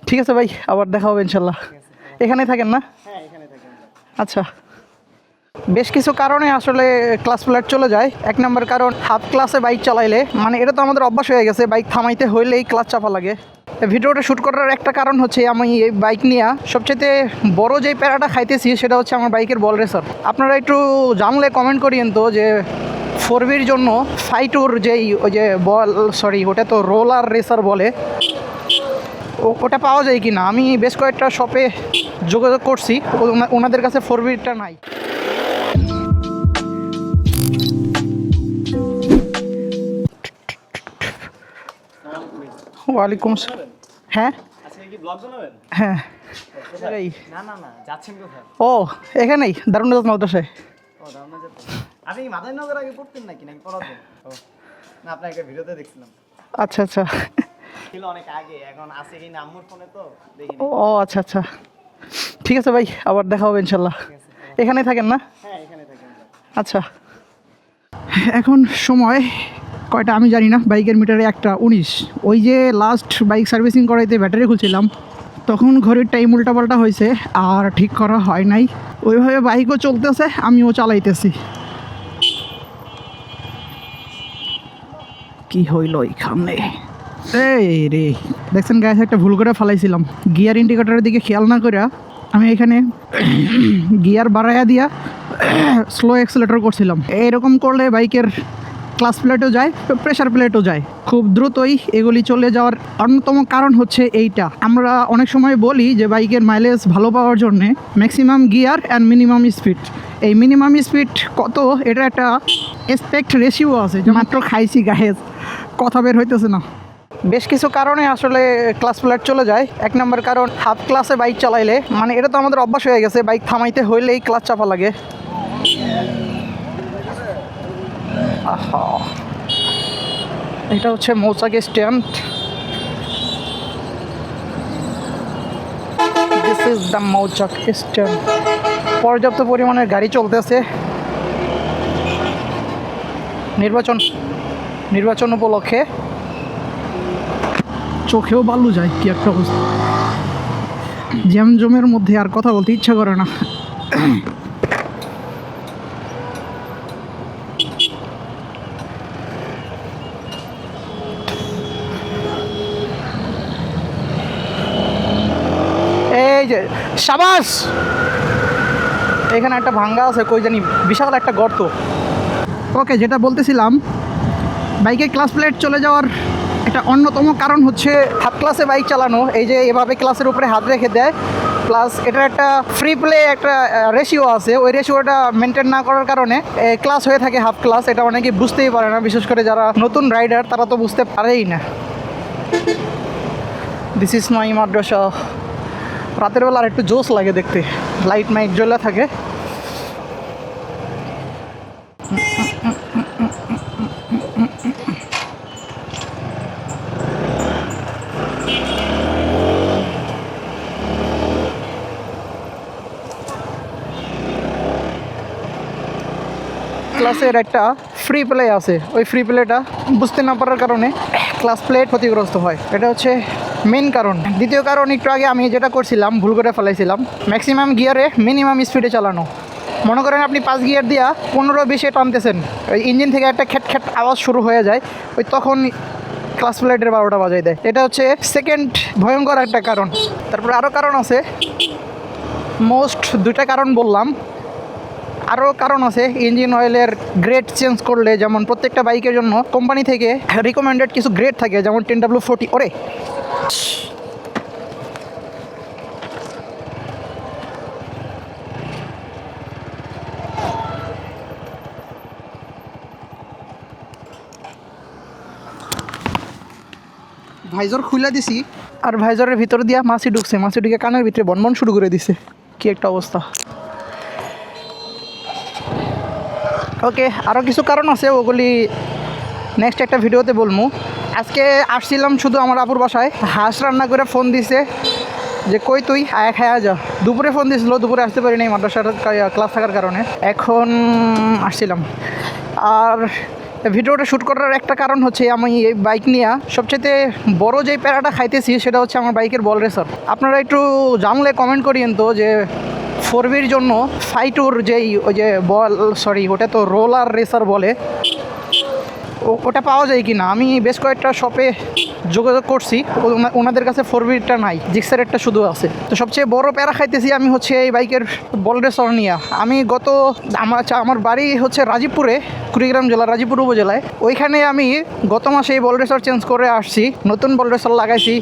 ঠিক আছে ভাই, আবার দেখা হবে ইনশাল্লাহ। এখানেই থাকেন না? হ্যাঁ, এখানে থাকি আমরা। আচ্ছা, বেশ কিছু কারণে আসলে ক্লাস ফ্ল্যাট চলে যায়। এক নম্বর কারণ, হাফ ক্লাসে বাইক চালাইলে, মানে এটা তো আমাদের অভ্যাস হয়ে গেছে, বাইক থামাইতে হইলেই ক্লাস চাপা লাগে। ভিডিওটা শ্যুট করার একটা কারণ হচ্ছে, আমি এই বাইক নিয়ে সবচেয়ে বড় যেই প্যারাটা খাইতেছি সেটা হচ্ছে আমার বাইকের বল রেসার। আপনারা একটু জানলে কমেন্ট করিয়েন তো যে 4Vর জন্য ফাইটুর যেই ওই যে বল, সরি ওটা তো রোলার রেসার বলে, ওটা পাওয়া যায় কি না। আমি বেশ কয়েকটা শপে যোগাযোগ করছি, ওনাদের কাছে 4Vটা নাই। ওয়ালাইকুম আসসালাম। হ্যাঁ আজকে কি ব্লগ বানাবেন? হ্যাঁ। এই না না না, যাচ্ছেন কোথায়? ও এখানেই দারুণ মাদ্রাসায়। ও, দারুণ যাচ্ছেন। আপনি কি মাদারনগর আগে পড়তেন নাকি পড়াতেন? ও না, আপনার একটা ভিডিওতে দেখছিলাম। আচ্ছা আচ্ছা। ছিল অনেক আগে, এখন আছে কি না আম্মুর ফোনে তো দেখি। ও আচ্ছা আচ্ছা, ঠিক আছে ভাই, আবার দেখা হবে ইনশাল্লাহ। এখানেই থাকেন না? হ্যাঁ, এখানে থাকি আমরা। আচ্ছা, এখন সময় কয়টা আমি জানি না, বাইকের মিটারে 1:19। ওই যে লাস্ট বাইক সার্ভিসিং করাইতে ব্যাটারি খুলছিলাম, তখন ঘড়ির টাইম উল্টাপাল্টা হয়েছে আর ঠিক করা হয় নাই। ওইভাবে বাইকও চলতেছে, আমিও চালাইতেছি। কি হইল এইখানে? এই রে, দেখছেন গায়ে একটা ভুল করে ফালাইছিলাম, গিয়ার ইন্ডিকেটরের দিকে খেয়াল না করে আমি এখানে গিয়ার বাড়াইয়া দিয়া স্লো অ্যাক্সেলেটর করছিলাম। এইরকম করলে বাইকের ক্লাস প্লেটও যায়, প্রেশার প্লেটও যায়, খুব দ্রুতই এগুলি চলে যাওয়ার অন্যতম কারণ হচ্ছে এইটা। আমরা অনেক সময় বলি যে বাইকের মাইলেজ ভালো পাওয়ার জন্যে maximum gear and minimum speed. এই মিনিমাম স্পিড কত, এটা একটা এসপেক্ট রেশিও আছে, যে মাত্র খাইছি গায়ে কথা বের হইতেছে না। বেশ কিছু কারণে আসলে ক্লাস ফ্ল্যাট চলে যায়। এক নম্বর কারণ, হাফ ক্লাসে বাইক চালাইলে, মানে এটা তো আমাদের অভ্যাস হয়ে গেছে, বাইক থামাইতে হইলেই ক্লাচ চাপা লাগে। আহা, এটা হচ্ছে মৌচাক স্ট্যান্ড। দিস ইজ দ্য মৌচাক স্ট্যান্ড। পর্যাপ্ত পরিমাণের গাড়ি চলতেছে। নির্বাচন উপলক্ষে চোখেও বালু যায়, কি একটা অবস্থা। জ্যামজমের মধ্যে আর কথা বলতে ইচ্ছা করে না। এই যে সাবাস, এখানে একটা ভাঙ্গা আছে, কই জানি, বিশাল একটা গর্ত। ওকে, যেটা বলতেছিলাম, বাইকের ক্লাস প্লেট চলে যাওয়ার একটা অন্যতম কারণ হচ্ছে হাফ ক্লাসে বাইক চালানো। এই যে এভাবে ক্লাসের উপরে হাত রেখে দেয়, প্লাস এটার একটা ফ্রি প্লে একটা রেশিও আছে, ওই রেশিওটা মেনটেন না করার কারণে ক্লাস হয়ে থাকে হাফ ক্লাস। এটা অনেকে বুঝতেই পারে না, বিশেষ করে যারা নতুন রাইডার তারা তো বুঝতে পারেই না। দিস ইজ মাই মাদ্রাসা। রাতের বেলা আর একটু জোশ লাগে দেখতে, লাইট মাইট জ্বলে থাকে। ক্লাসের একটা ফ্রি প্লে আছে, ওই ফ্রি প্লেটা বুঝতে না পারার কারণে ক্লাস প্লেট ক্ষতিগ্রস্ত হয়। এটা হচ্ছে মেন কারণ। দ্বিতীয় কারণ, একটু আগে আমি যেটা করছিলাম, ভুল করে ফেলাইছিলাম, ম্যাক্সিমাম গিয়ারে মিনিমাম স্পিডে চালানো। মনে করেন আপনি 5 গিয়ার দিয়া 15-20-এ টানতেছেন, ওই ইঞ্জিন থেকে একটা খ্যাট খ্যাট আওয়াজ শুরু হয়ে যায়, ওই তখন ক্লাস প্লেটের 12টা বাজায় দেয়। এটা হচ্ছে সেকেন্ড ভয়ঙ্কর একটা কারণ। তারপরে আরও কারণ আছে, মোস্ট 2টা কারণ বললাম। আরও কারণ আছে, ইঞ্জিন অয়েলের গ্রেড চেঞ্জ করলে, যেমন প্রত্যেকটা বাইকের জন্য কোম্পানি থেকে রিকমেন্ডেড কিছু গ্রেড থাকে, যেমন 10W40। ওরে ভাইজর খুলে দিছি, আর ভাইজরের ভিতর দিয়া মাছি ঢুকছে, মাছি ঢুকে কানের ভিতরে বনবন শুরু করে দিছে, কি একটা অবস্থা। ওকে, আরও কিছু কারণ আছে, ওগুলি নেক্সট একটা ভিডিওতে বলবো। আজকে আসছিলাম শুধু আমার আপুর বাসায়, হাঁস রান্না করে ফোন দিছে যে কই তুই আয়া খায়া যা। দুপুরে ফোন দিয়েছিল, দুপুরে আসতে পারি নাই মাদ্রাসার ক্লাস থাকার কারণে, এখন আসছিলাম। আর ভিডিওটা শ্যুট করার একটা কারণ হচ্ছে আমি এই বাইক নিয়ে সবচেয়ে বড় যেই প্যারাটা খাইতেছি সেটা হচ্ছে আমার বাইকের বল রেসার। আপনারা একটু জানলে কমেন্ট করিয়েন তো যে 4Vর জন্য ফাইটুর যেই ওই যে ওটা তো রোলার রেসার বলে, ওটা পাওয়া যায় কি না। আমি বেশ কয়েকটা শপে যোগাযোগ করছি, ওনাদের কাছে 4Vটা নাই, জিক্সারেরটা শুধু আছে। তো সবচেয়ে বড় প্যারা খাইতেছি আমি হচ্ছে এই বাইকের বল রেসার নিয়ে। আমি আমার বাড়ি হচ্ছে রাজীবপুরে, কুড়িগ্রাম জেলা রাজীবপুর উপজেলায়। ওইখানে আমি গত মাসে এই বল রেসার চেঞ্জ করে আসছি, নতুন বল রেসার লাগাইছি।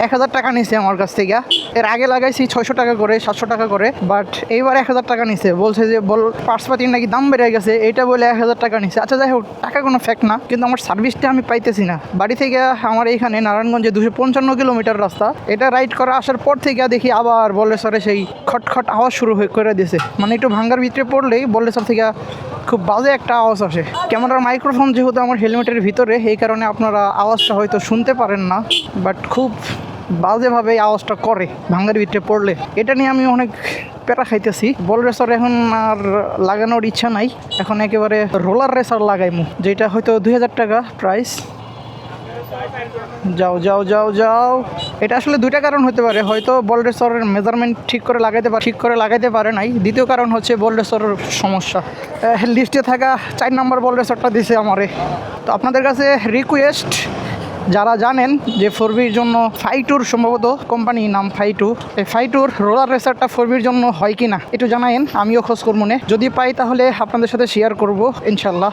1000 টাকা নিছে আমার কাছ থেকে। এর আগে লাগাইছি 600 টাকা করে, 700 টাকা করে, বাট এইবার 1000 টাকা নিছে। বলছে যে বল পার্টসপাতির নাকি দাম বেড়ে গেছে, এইটা বলে 1000 টাকা নিছে। আচ্ছা যাই হোক, টাকা কোনো ফ্যাক্ট না, কিন্তু আমার সার্ভিসটা আমি পাইতেছি না। বাড়ি থেকে আমার এইখানে নারায়ণগঞ্জে 255 কিলোমিটার রাস্তা, এটা রাইড করে আসার পর থেকে দেখি আবার বল রেসারে সেই খটখট আওয়াজ শুরু করে দিয়েছে। মানে একটু ভাঙ্গার ভিতরে পড়লেই বল রেসার থেকে খুব বাজে একটা আওয়াজ আসে। ক্যামেরার মাইক্রোফোন যেহেতু আমার হেলমেটের ভিতরে, এই কারণে আপনারা আওয়াজটা হয়তো শুনতে পারেন না, বাট খুব বাজেভাবে আওয়াজটা করে ভাঙ্গার ভিতরে পড়লে। এটা নিয়ে আমি অনেক প্যারা খাইতেছি। বল রেসার এখন আর লাগানোর ইচ্ছা নাই, এখন একেবারে রোলার রেসার লাগাইমু, যেটা হয়তো 2000 টাকা প্রাইস। যাও যাও যাও যাও। এটা আসলে দুইটা কারণ হতে পারে, হয়তো বল রেসারের মেজারমেন্ট ঠিক করে লাগাইতে পারে নাই। দ্বিতীয় কারণ হচ্ছে বল রেসারের সমস্যা। লিস্টে থাকা 4 নম্বর বল রেসারটা দিছে আমারে। তো আপনাদের কাছে রিকোয়েস্ট, যারা জানেন যে 4Vর জন্য ফাইটুর, সম্ভবত কোম্পানি নাম ফাইটু, এই ফাইটুর রোলার রেসারটা 4Vর জন্য হয় কি না একটু জানায়েন, আমিও খোঁজ করব মনে। যদি পাই তাহলে আপনাদের সাথে শেয়ার করব ইনশাল্লাহ।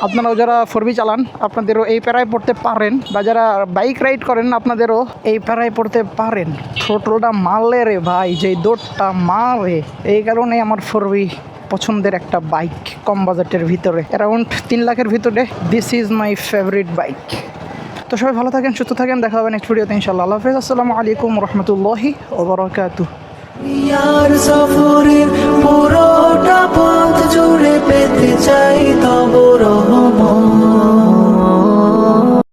আপনারাও যারা 4V চালান আপনাদেরও এই প্যারায় পড়তে পারেন, বা যারা বাইক রাইড করেন আপনাদেরও এই প্যারায় পড়তে পারেন। থ্রোটলটা মারলে রে ভাই, যেই দৌড়টা মারে, এই কারণে আমার 4V পছন্দের একটা বাইক, কম বাজেটের ভিতরে, অ্যারাউন্ড 3 লাখের ভিতরে। This is my favourite bike. তো সবাই ভালো থাকেন, সুস্থ থাকেন, দেখা হবে নেক্সট ভিডিওতে ইনশাআল্লাহ। আল্লাহ হাফেজ। আসসালামু আলাইকুম রহমতুল্লাহি ওয়া বারাকাতুহু। ইয়ার সফরের পুরোটা